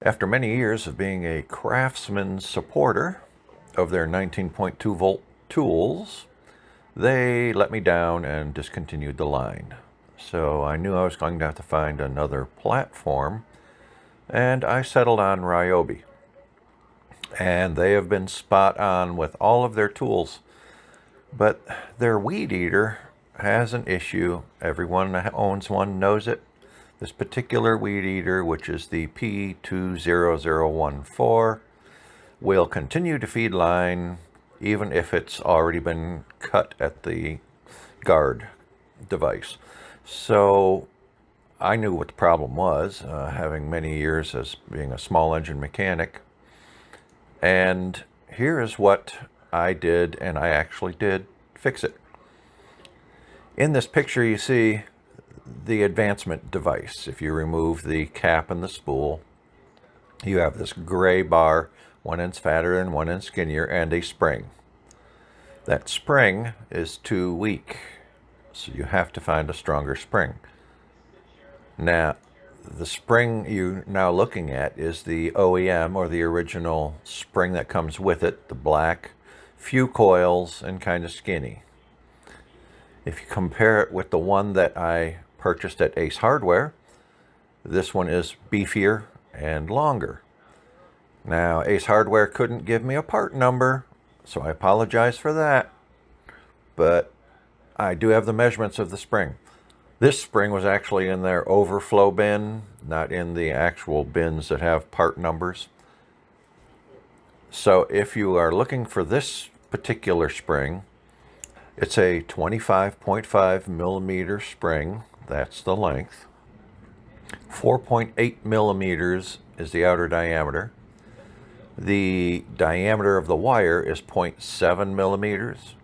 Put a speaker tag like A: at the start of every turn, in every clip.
A: After many years of being a Craftsman supporter of their 19.2 volt tools, they let me down and discontinued the line. So I knew I was going to have to find another platform, and I settled on Ryobi. And they have been spot on with all of their tools, but their weed eater has an issue. Everyone that owns one knows it. This particular weed eater, which is the P20014, will continue to feed line even if it's already been cut at the guard device. So I knew what the problem was, having many years as being a small engine mechanic. And here is what I did, and I actually did fix it. In this picture you see the advancement device. If you remove the cap and the spool, you have this gray bar, one end's fatter and one end skinnier, and a spring. That spring is too weak, so you have to find a stronger spring. Now, the spring you're now looking at is the OEM, or the original spring that comes with it, the black, few coils, and kind of skinny. If you compare it with the one that I purchased at Ace Hardware, this one is beefier and longer. Now, Ace Hardware couldn't give me a part number, so I apologize for that, but I do have the measurements of the spring. This spring was actually in their overflow bin, not in the actual bins that have part numbers. So if you are looking for this particular spring, it's a 25.5 millimeter spring. That's the length. 4.8 millimeters is the outer diameter. The diameter of the wire is 0.7 millimeters.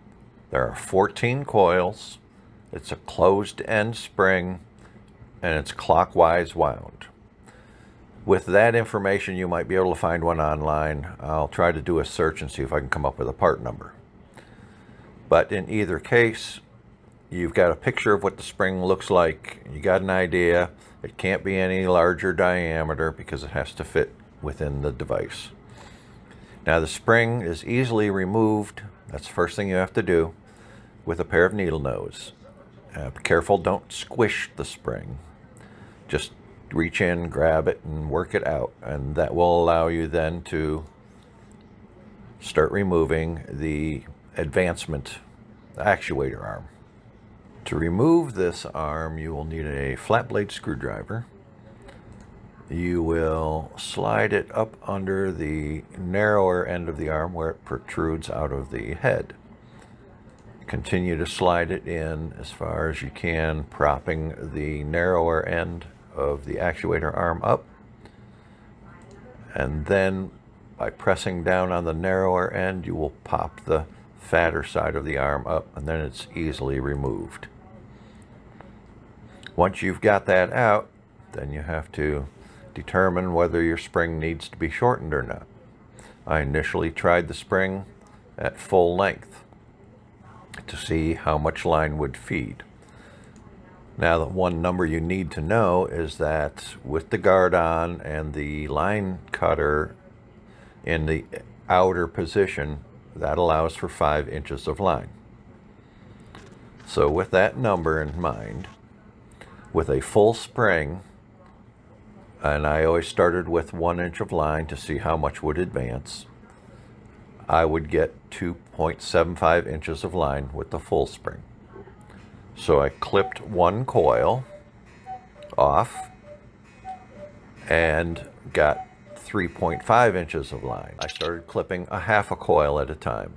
A: There are 14 coils. It's a closed end spring, and it's clockwise wound. With that information, you might be able to find one online. I'll try to do a search and see if I can come up with a part number. But in either case, you've got a picture of what the spring looks like. You got an idea. It can't be any larger diameter because it has to fit within the device. Now, the spring is easily removed. That's the first thing you have to do with a pair of needle nose. Be careful, don't squish the spring. Just reach in, grab it, and work it out. And that will allow you then to start removing the advancement actuator arm. To remove this arm, you will need a flat blade screwdriver. You will slide it up under the narrower end of the arm where it protrudes out of the head. Continue to slide it in as far as you can, propping the narrower end of the actuator arm up. And then by pressing down on the narrower end, you will pop the fatter side of the arm up, and then it's easily removed. Once you've got that out, then you have to determine whether your spring needs to be shortened or not. I initially tried the spring at full length to see how much line would feed. Now, the one number you need to know is that with the guard on and the line cutter in the outer position, that allows for 5 inches of line. So with that number in mind, with a full spring, and I always started with 1 inch of line to see how much would advance, I would get 2.75 inches of line with the full spring. So I clipped one coil off and got 3.5 inches of line. I started clipping a half a coil at a time.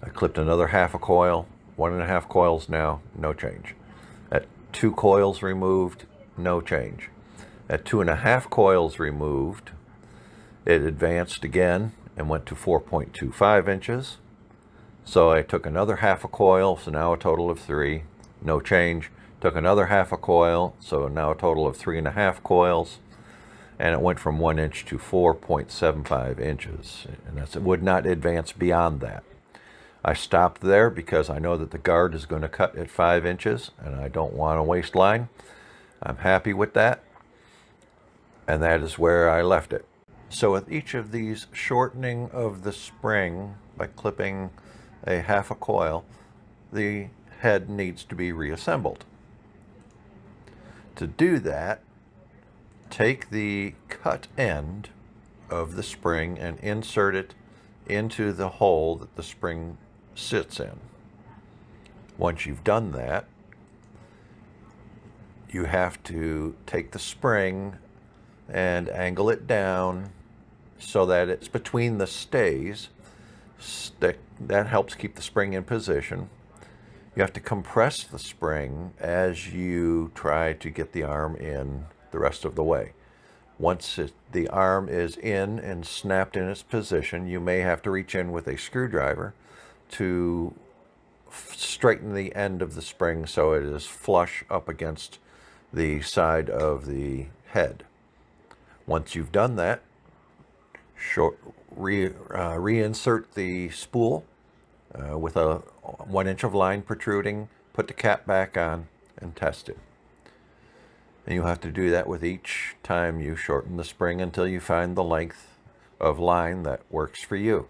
A: I clipped another half a coil, 1.5 coils now, no change. At 2 coils removed, no change. At 2.5 coils removed, it advanced again and went to 4.25 inches. So I took another half a coil, so now a total of 3, no change. Took another half a coil, so now a total of 3.5 coils, and it went from 1 inch to 4.75 inches, and it would not advance beyond that. I stopped there because I know that the guard is going to cut at 5 inches, and I don't want to waste line. I'm happy with that, and that is where I left it. So with each of these shortening of the spring by clipping a half a coil, the head needs to be reassembled. To do that, take the cut end of the spring and insert it into the hole that the spring sits in. Once you've done that, you have to take the spring and angle it down so that it's between the stays. That helps keep the spring in position. You have to compress the spring as you try to get the arm in the rest of the way. Once the arm is in and snapped in its position, you may have to reach in with a screwdriver to straighten the end of the spring so it is flush up against the side of the head. Once you've done that, reinsert the spool with a 1 inch of line protruding, put the cap back on, and test it. And you'll have to do that with each time you shorten the spring until you find the length of line that works for you.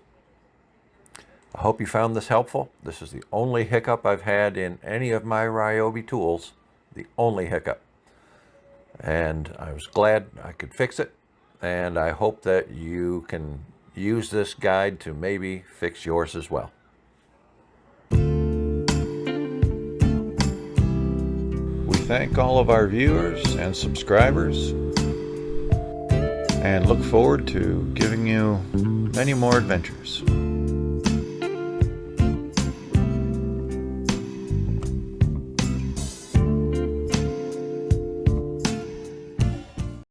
A: I hope you found this helpful. This is the only hiccup I've had in any of my Ryobi tools, the only hiccup. And I was glad I could fix it, and I hope that you can use this guide to maybe fix yours as well. We thank all of our viewers and subscribers and look forward to giving you many more adventures.